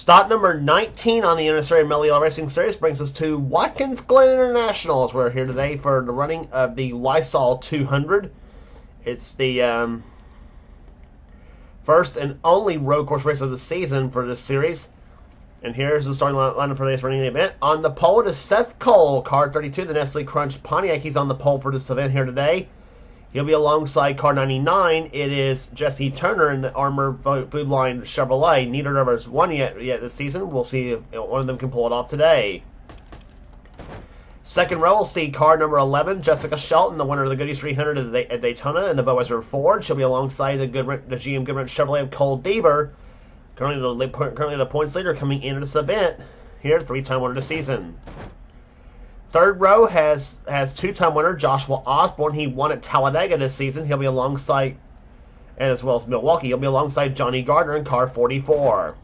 Stop number 19 on the NNSCRA Mello Racing Series brings us to Watkins Glen International, as we're here today for the running of the Lysol 200. It's the first and only road course race of the season for this series. And here's the starting lineup for today's running event. On the pole is Seth Cole, car 32, the Nestle Crunch Pontiac. He's on the pole for this event here today. He'll be alongside car 99. It is Jesse Turner in the Armor Food Line Chevrolet. Neither of us won yet this season. We'll see if one of them can pull it off today. Second row, we'll see car number 11, Jessica Shelton, the winner of the Goodies 300 at Daytona in the Budweiser Ford. She'll be alongside the GM Goodwrench Chevrolet of Cole Deaver, currently the points leader coming into this event. Here, three-time winner of the season. Third row has two-time winner Joshua Osborne. He won at Talladega this season. He'll be alongside, and as well as Milwaukee, he'll be alongside Johnny Gardner in car 44.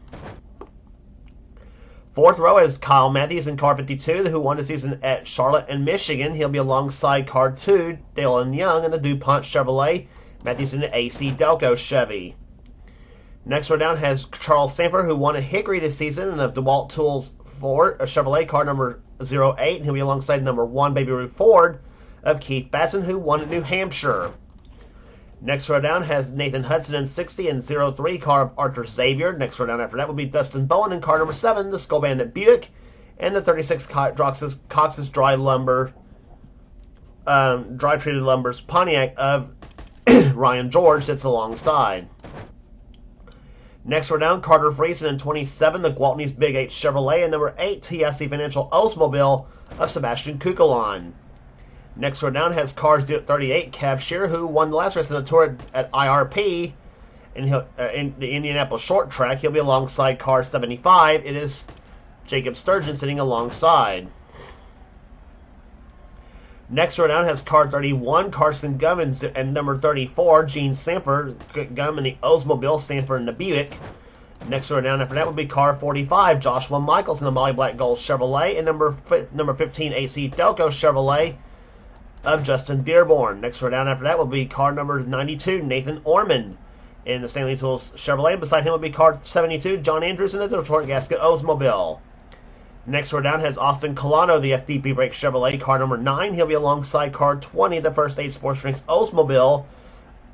Fourth row is Kyle Matthews in car 52, who won the season at Charlotte and Michigan. He'll be alongside car 2, Dalen Young in the DuPont Chevrolet. Matthews in the AC Delco Chevy. Next row down has Charles Sanford, who won at Hickory this season in the DeWalt Tools Ford, a Chevrolet car number 08, and he'll be alongside number 1 Baby Ruth Ford of Keith Batson, who won at New Hampshire. Next row down has Nathan Hudson in 60 and 03 car of Arthur Xavier. Next row down after that will be Dustin Bowen in car number 7, the Skull Bandit Buick, and the 36 Cox's Dry Treated Lumbers Pontiac of Ryan George that's alongside. Next row down, Carter Friesen in 27, the Gwaltney's Big 8 Chevrolet, and number 8, TSC Financial Oldsmobile of Sebastian Kukulon. Next row down has car 38, Cav Shearer, who won the last race in the Tour at IRP in the Indianapolis Short Track. He'll be alongside car 75. It is Jacob Sturgeon sitting alongside. Next row down has car 31, Carson Gum, and number 34, Gene Sanford. Gum in the Oldsmobile, Sanford in the Buick. Next row down after that would be car 45, Joshua Michaels in the Molly Black Gold Chevrolet, and number 15, AC Delco Chevrolet of Justin Dearborn. Next row down after that will be car number 92, Nathan Ormond in the Stanley Tools Chevrolet. And beside him will be car 72, John Andrews in the Detroit Gasket Oldsmobile. Next row down has Austin Colano, the FDP Brake Chevrolet, car number 9. He'll be alongside car 20, the First 8 Sports Drinks Oldsmobile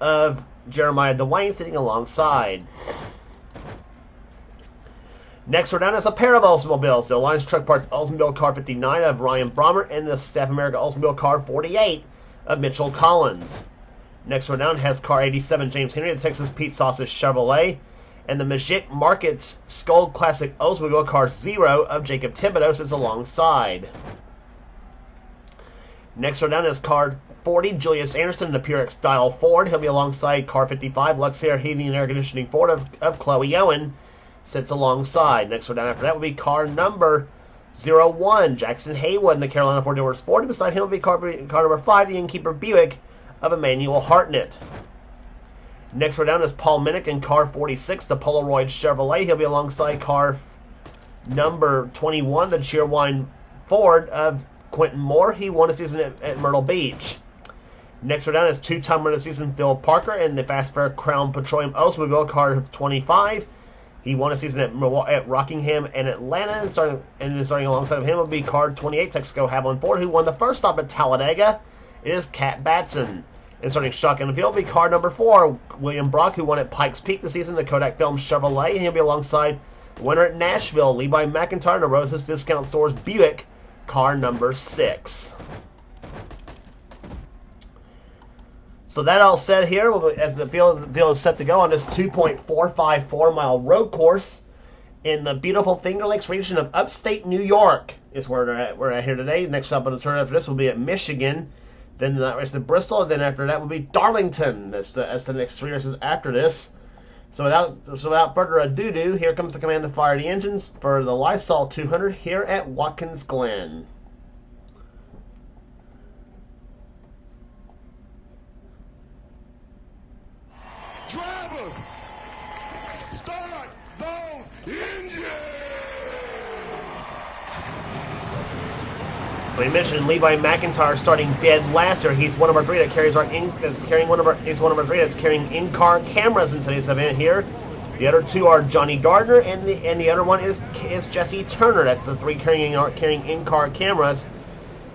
of Jeremiah DeWayne sitting alongside. Next row down is a pair of Oldsmobiles, the Alliance Truck Parts Oldsmobile car 59 of Ryan Brommer and the Staff America Oldsmobile car 48 of Mitchell Collins. Next row down has car 87, James Henry, the Texas Pete Sausage Chevrolet, and the Magic Markets Skull Classic Oldsmobile car 0 of Jacob Thibodeau is alongside. Next row down is car 40, Julius Anderson, the Purex Dial Ford. He'll be alongside car 55, Luxair Heating and Air Conditioning Ford of Chloe Owen. Sits alongside. Next row down after that will be car number 01, Jackson Haywood in the Carolina Ford Dealers Ford. Beside him will be car number 5, the Innkeeper Buick of Emmanuel Hartnett. Next row down is Paul Minnick in car 46, the Polaroid Chevrolet. He'll be alongside car number 21, the Cheerwine Ford of Quentin Moore. He won a season at Myrtle Beach. Next row down is two-time winner of the season Phil Parker in the Fast Fair Crown Petroleum Oldsmobile car 25. He won a season at Rockingham and Atlanta, and starting alongside of him will be car 28, Texaco Haviland Ford, who won the first stop at Talladega. It is Cat Batson. And starting shotgun in the field will be car number 4, William Brock, who won at Pikes Peak this season, the Kodak Film Chevrolet, and he'll be alongside the winner at Nashville, Levi McIntyre, and the Roses Discount Stores Buick, car number 6. So that all said here, as the field is set to go on this 2.454-mile road course in the beautiful Finger Lakes region of upstate New York is where we're at here today. Next up on the turn after this will be at Michigan. Then that race at Bristol, and then after that will be Darlington. That's the next 3 races after this. So without further ado, here comes the command to fire the engines for the Lysol 200 here at Watkins Glen. Drivers, start those engines! We mentioned Levi McIntyre starting dead last here. He's one of our 3 that carries he's one of our 3 that's carrying in-car cameras in today's event here. The The other two are Johnny Gardner, and the other one is Jesse Turner. That's the three carrying in-car cameras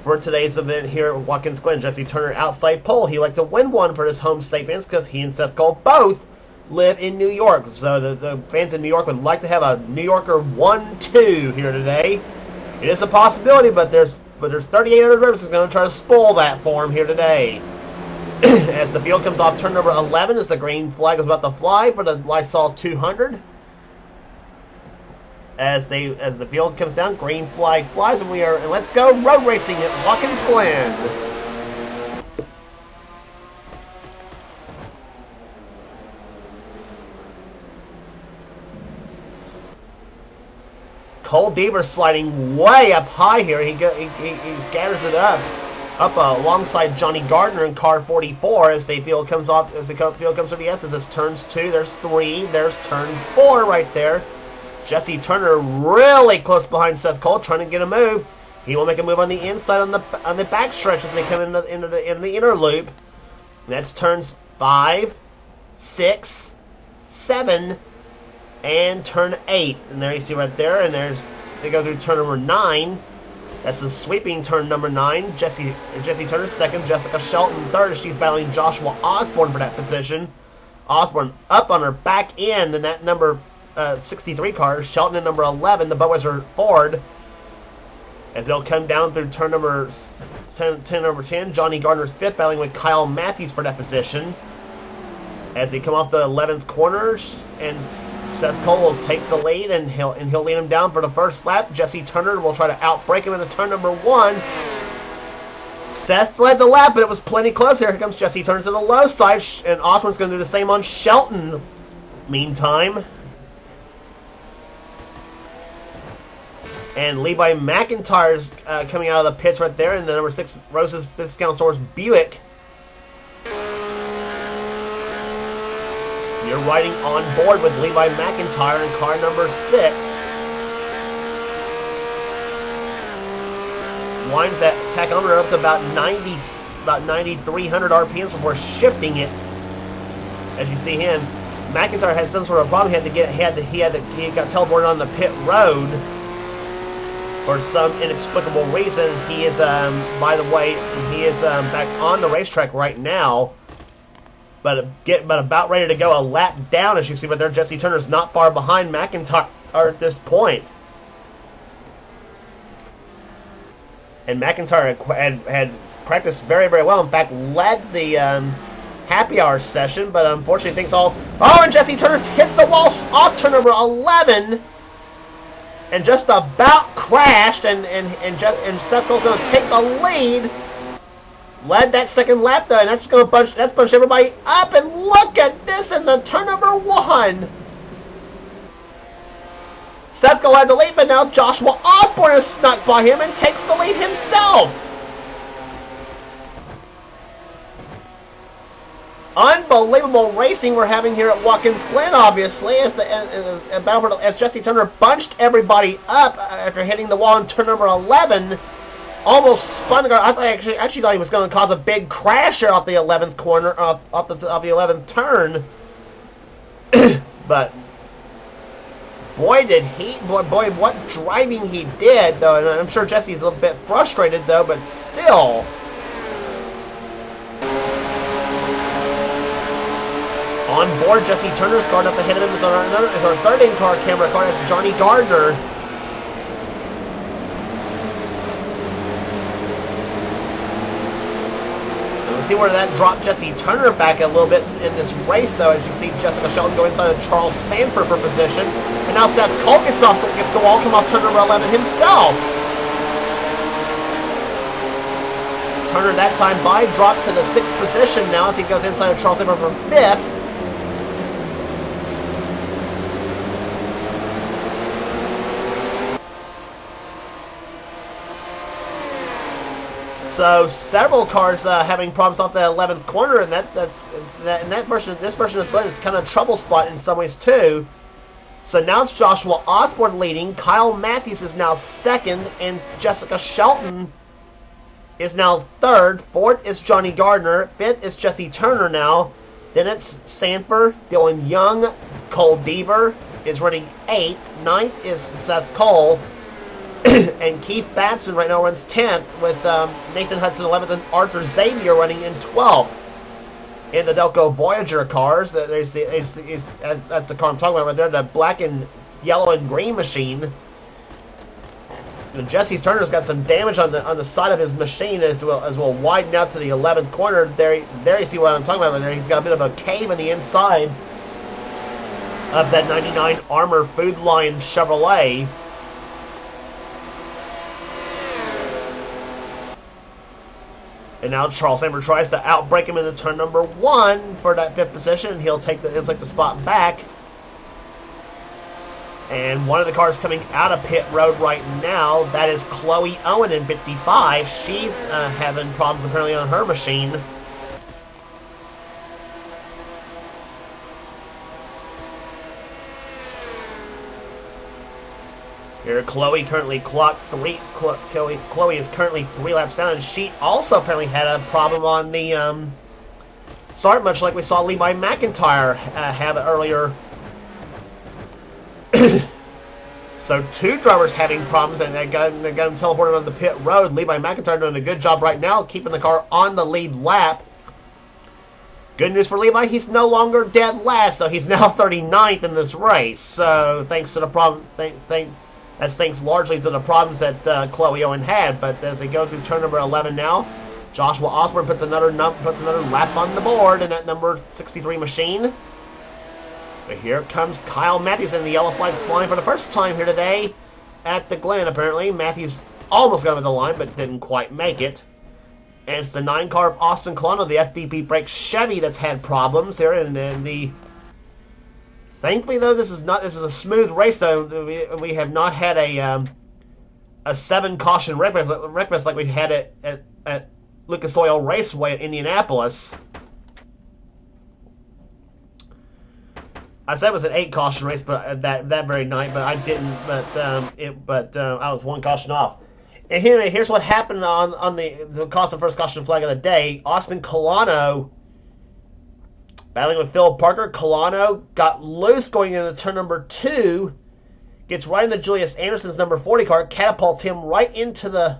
for today's event here at Watkins Glen. Jesse Turner, outside pole. He'd like to win one for his home state fans because he and Seth Cole both live in New York. So the fans in New York would like to have a New Yorker 1-2 here today. It is a possibility, but there's 38 other drivers who's going to try to spoil that for him here today. As the field comes off turn number 11, as the green flag is about to fly for the Lysol 200. As the field comes down, green flag flies, and let's go road racing at Watkins Glen. Cole Deaver sliding way up high here. He gathers it up alongside Johnny Gardner in car 44 as the field comes off. As the field comes to the S, as this turns 2, there's 3, there's turn 4 right there. Jesse Turner really close behind Seth Cole, trying to get a move. He will make a move on the inside on the back stretch as they come into the inner loop. And that's turns 5, 6, 7, and turn 8. And there you see right there, and they go through turn number 9. That's the sweeping turn number 9. Jesse Turner second, Jessica Shelton third. She's battling Joshua Osborne for that position. Osborne up on her back end in that number 63 car. Shelton in number 11, the Budweiser Ford. As they'll come down through turn number 10, Johnny Gardner's fifth, battling with Kyle Matthews for that position. As they come off the 11th corner, and Seth Cole will take the lead, and he'll lead him down for the first lap. Jesse Turner will try to outbreak him in the turn number 1. Seth led the lap, but it was plenty close here. Here comes Jesse Turner to the low side, and Osborne's going to do the same on Shelton. Meantime, and Levi McIntyre's coming out of the pits right there, and the number 6 Rose's Discount Stores Buick. You're riding on board with Levi McIntyre in car number 6. Winds that tachometer up to about 9,300 RPMs before shifting it. As you see him, McIntyre had some sort of problem. He got teleported on the pit road for some inexplicable reason. He is, by the way, back on the racetrack right now. But about ready to go a lap down, as you see right there. Jesse Turner's not far behind McIntyre at this point. And McIntyre had practiced very, very well. In fact, led the happy hour session, but unfortunately things all... Oh, and Jesse Turner hits the wall off turn number 11. And just about crashed, and Seth Cole's going to take the lead. Led that second lap though, and that's bunched everybody up. And look at this in the turn number 1. Seth Cole had the lead, but now Joshua Osborne is snuck by him and takes the lead himself. Unbelievable racing we're having here at Watkins Glen, obviously, as Jesse Turner bunched everybody up after hitting the wall in turn number 11. Almost spun the car. I actually thought he was going to cause a big crash here off the 11th corner, off the 11th turn. But boy, what driving he did, though. And I'm sure Jesse's a little bit frustrated, though, but still. On board, Jesse Turner's car up ahead of him is our third in-car camera car. That's Johnny Gardner. See where that dropped Jesse Turner back a little bit in this race, though, as you see Jessica Shelton go inside of Charles Sanford for position. And now Seth Cole gets the wall, come off turn number 11 himself. Turner that time dropped to the 6th position now as he goes inside of Charles Sanford for 5th. So several cars having problems off the 11th corner, and this version of Glen is kind of a trouble spot in some ways too. So now it's Joshua Osborne leading. Kyle Matthews is now second, and Jessica Shelton is now third. Fourth is Johnny Gardner. Fifth is Jesse Turner now. Then it's Sanford, Dylan Young, Cole Deaver is running 8th. 9th is Seth Cole. And Keith Batson right now runs 10th, with Nathan Hudson 11th and Arthur Xavier running in 12th. In the Delco Voyager cars, that's the car I'm talking about right there, the black and yellow and green machine. And Jesse Turner's got some damage on the side of his machine as well widen out to the 11th corner. There you see what I'm talking about right there. He's got a bit of a cave in the inside of that 99 Armor Food Line Chevrolet. And now Charles Amber tries to outbrake him into turn number 1 for that 5th position. He'll take the spot back. And one of the cars coming out of pit road right now, that is Chloe Owen in 55. She's having problems apparently on her machine. Here, Chloe currently clocked 3. Chloe is currently 3 laps down, and she also apparently had a problem on the start, much like we saw Levi McIntyre have earlier. So 2 drivers having problems, and they got him teleported on the pit road. Levi McIntyre doing a good job right now, keeping the car on the lead lap. Good news for Levi, he's no longer dead last, so he's now 39th in this race. So thanks to the problem, that's thanks largely to the problems that Chloe Owen had. But as they go through turn number 11 now, Joshua Osborne puts another lap on the board in that number 63 machine. But here comes Kyle Matthews, and the yellow flag's flying for the first time here today at the Glen, apparently. Matthews almost got over the line, but didn't quite make it. And it's the 9 car of Austin Colano, the FDP brake Chevy, that's had problems here. And the thankfully, though, this is a smooth race. Though we have not had a 7 caution wreck race like we had at Lucas Oil Raceway at Indianapolis. I said it was an 8 caution race, but that very night, but I didn't. But I was 1 caution off. And here's what happened on the cost of first caution flag of the day. Austin Colano battling with Phil Parker. Colano got loose going into turn number 2, gets right into Julius Anderson's number 40 car, catapults him right into the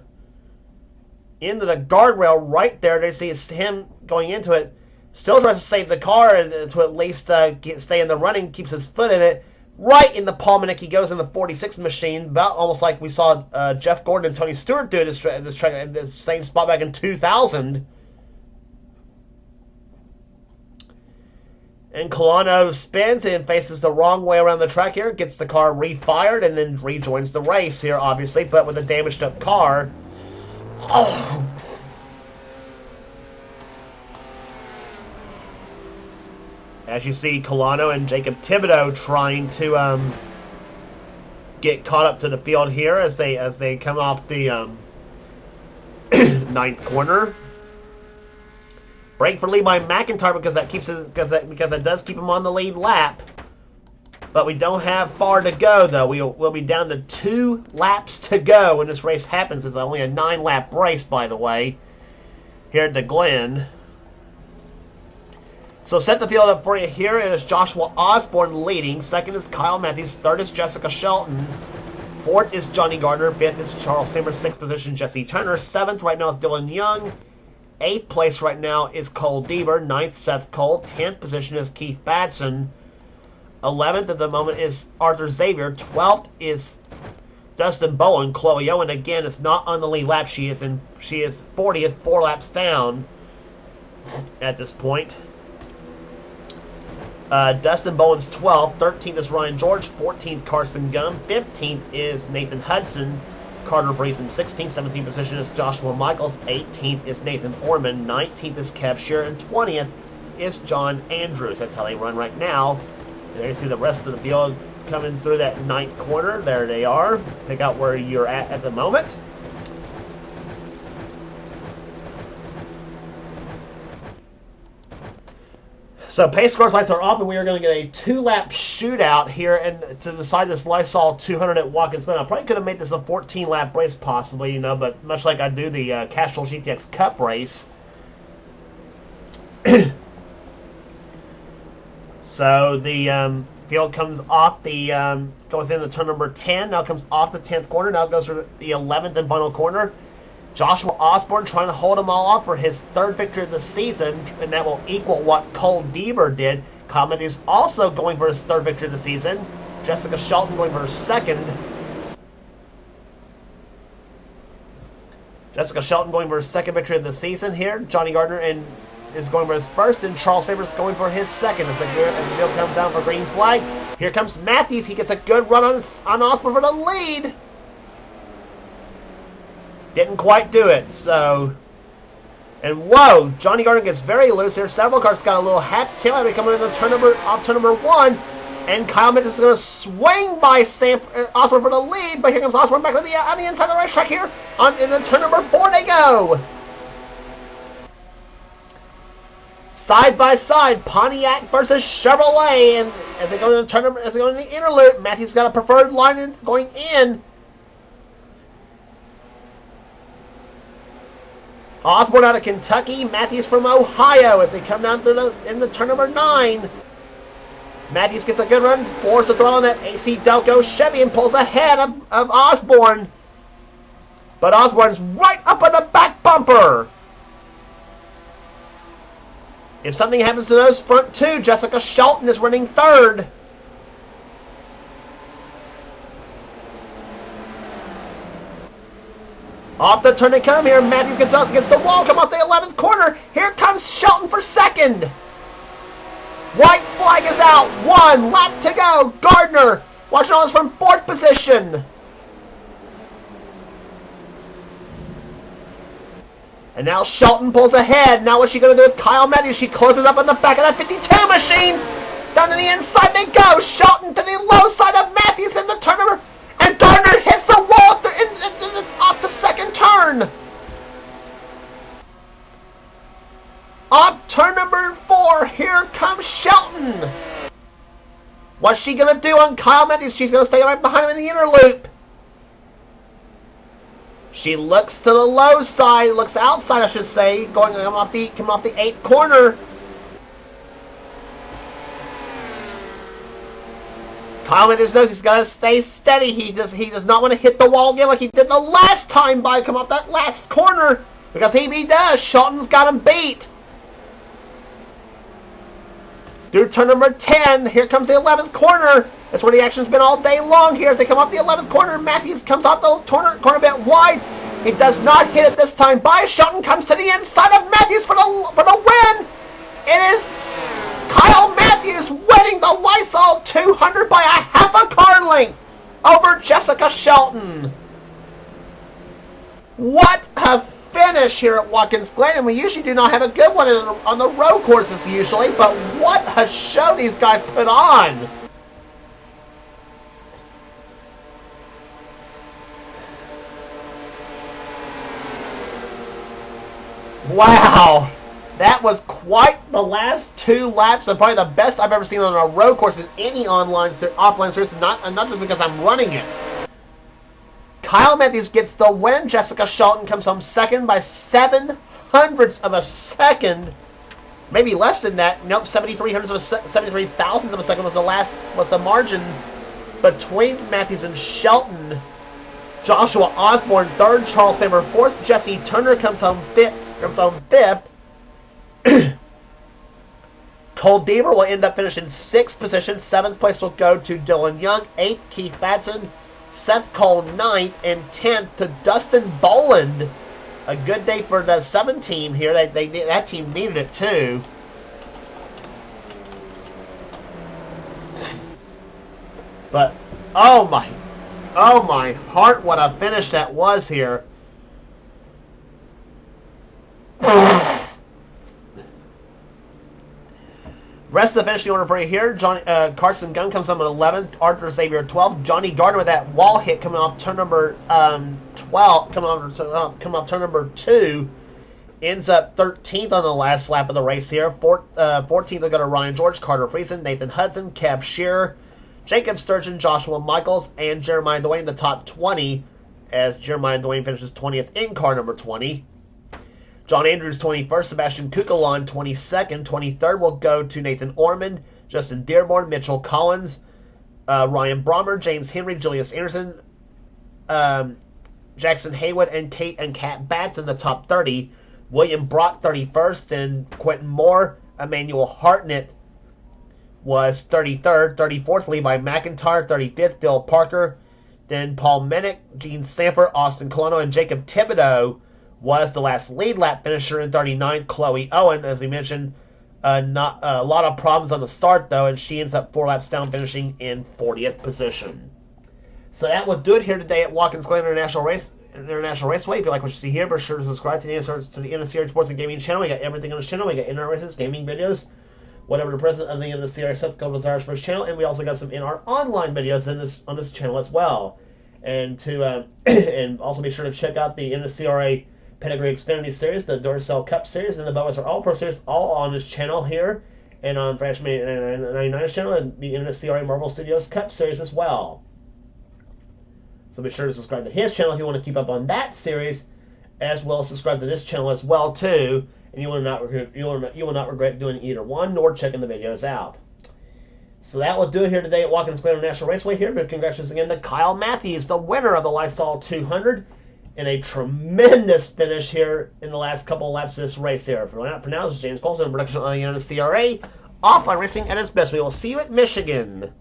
guardrail right there. They see it's him going into it. Still tries to save the car to at least stay in the running, keeps his foot in it. Right in the Palminick, he goes in the 46 machine, about almost like we saw Jeff Gordon and Tony Stewart do this same spot back in 2000. And Colano spins and faces the wrong way around the track here, gets the car refired, and then rejoins the race here, obviously, but with a damaged up car. Oh. As you see, Colano and Jacob Thibodeau trying to get caught up to the field here as they come off the 9th corner. Brake for Levi McIntyre because that does keep him on the lead lap. But we don't have far to go, though. We'll be down to 2 laps to go when this race happens. It's only a 9-lap race, by the way, here at the Glen. So set the field up for you here. It is Joshua Osborne leading. 2nd is Kyle Matthews. 3rd is Jessica Shelton. 4th is Johnny Gardner. 5th is Charles Simmer. 6th position, Jesse Turner. 7th right now is Dylan Young. 8th place right now is Cole Deaver. 9th, Seth Cole. 10th position is Keith Batson. 11th at the moment is Arthur Xavier. 12th is Dustin Bowen. Chloe Owen, again, is not on the lead lap. She is 40th, 4 laps down at this point. Dustin Bowen's 12th. 13th is Ryan George. 14th, Carson Gum. 15th is Nathan Hudson. Carter Vreesen, 16th. 17th position is Joshua Michaels. 18th is Nathan Orman. 19th is Kev Shearer. And 20th is John Andrews. That's how they run right now. And there you see the rest of the field coming through that 9th corner. There they are. Pick out where you're at the moment. So pace course lights are off, and we are going to get a 2-lap shootout here and to decide this Lysol 200 at Watkins Glen. I probably could have made this a 14-lap race possibly, but much like I do the Castrol GTX Cup race. So the Field comes off the, goes into turn number 10. Now comes off the 10th corner. Now goes for the 11th and final corner. Joshua Osborne trying to hold them all off for his third victory of the season, and that will equal what Cole Deaver did. Comet is also going for his third victory of the season. Jessica Shelton going for her second. Jessica Shelton going for her second victory of the season here. Johnny Gardner is going for his first, and Charles Sabers going for his second as the field comes down for green flag. Here comes Matthews. He gets a good run on Osborne for the lead. Didn't quite do it, so... And whoa, Johnny Gardner gets very loose here. Several cars got a little hat tail out coming into turn number 1. And Kyle Mitchell is going to swing by Osborne for the lead, but here comes Osborne back on the inside of the racetrack here. In the turn number 4 they go. Side by side, Pontiac versus Chevrolet, and as they go into the interloop, Matthews got a preferred line going in. Osborne out of Kentucky, Matthews from Ohio as they come down in the turn number 9. Matthews gets a good run, forced the throttle on that AC Delco Chevy and pulls ahead of Osborne. But Osborne's right up on the back bumper. If something happens to those front two, Jessica Shelton is running third. Off the turn they come here. Matthews gets up against the wall, come off the 11th corner. Here comes Shelton for second. White flag is out. 1 lap to go. Gardner watching all this from 4th position. And now Shelton pulls ahead. Now what's she going to do with Kyle Matthews? She closes up on the back of that 52 machine. Down to the inside they go. Shelton to the low side of Matthews in the turn number. And Gardner hits the wall off the second turn. Off turn number 4, here comes Shelton. What's she going to do on Kyle Matthews? She's going to stay right behind him in the inner loop. She looks to the low side, looks outside I should say, coming off the 8th corner. Kyle Matthews knows he's got to stay steady. He does not want to hit the wall again like he did the last time by come off that last corner. Because if he does, Shelton's got him beat. Through turn number 10, here comes the 11th corner. That's where the action's been all day long here as they come off the 11th corner. Matthews comes off the corner bit wide. He does not hit it this time. By Shelton comes to the inside of Matthews for the win. It is Kyle Matthews winning the Lysol 200 by a half a car length over Jessica Shelton. What a finish here at Watkins Glen, and we usually do not have a good one on the road courses usually, but what a show these guys put on. Wow, that was quite the last 2 laps, and probably the best I've ever seen on a road course in any offline series, not just because I'm running it. Kyle Matthews gets the win. Jessica Shelton comes home second by 7/100ths of a second. Maybe less than that. Nope, 73 thousandths of a second was the margin between Matthews and Shelton. Joshua Osborne third, Charles Samer fourth, Jesse Turner comes home fifth. Cole Deaver will end up finishing 6th position. 7th place will go to Dylan Young. 8th, Keith Batson. Seth Cole 9th, and 10th to Dustin Boland. A good day for the 7 team here. That team needed it too. But oh my heart, what a finish that was here. Rest of the finishing order for you here. Carson Gunn comes up at 11th. Arthur Xavier 12th. Johnny Gardner with that wall hit coming off turn number 12. Coming off turn number 2. Ends up 13th on the last lap of the race here. 14th will go to Ryan George, Carter Friesen, Nathan Hudson, Kev Shearer, Jacob Sturgeon, Joshua Michaels, and Jeremiah Dwayne in the top 20. As Jeremiah Dwayne finishes 20th in car number 20. John Andrews 21st, Sebastian Kukalon 22nd, 23rd will go to Nathan Ormond, Justin Dearborn, Mitchell Collins, Ryan Brommer, James Henry, Julius Anderson, Jackson Haywood, and Kate and Kat Batts in the top 30. William Brock 31st, and Quentin Moore, Emmanuel Hartnett was 33rd. 34th, Levi McIntyre. 35th, Bill Parker. Then Paul Mennick, Gene Samper, Austin Colano, and Jacob Thibodeau was the last lead lap finisher in 39th. Chloe Owen, as we mentioned, not a lot of problems on the start, though, and she ends up 4 laps down, finishing in 40th position. So that will do it here today at Watkins Glen International Raceway. If you like what you see here, be sure to subscribe to the NNSCRA Sports and Gaming channel. We got everything on the channel. We got NR races, gaming videos, whatever the president of the NNSCRA Subco desires for his channel, and we also got some NR online videos on this channel as well. And to and also be sure to check out the NNSCRA Pedigree Xfinity Series, the Duracell Cup Series, and the Budweiser All Pro Series, all on this channel here, and on Freshman 99's channel, and the NNSCRA Marvel Studios Cup Series as well. So be sure to subscribe to his channel if you want to keep up on that series, as well as subscribe to this channel as well too. And you will not regret doing either one nor checking the videos out. So that will do it here today at Watkins Glen International Raceway here. But congratulations again to Kyle Matthews, the winner of the Lysol 200, and a tremendous finish here in the last couple of laps of this race here. For now, this is James Colson, production on the NNSCRA. Offline Racing at its best. We will see you at Michigan.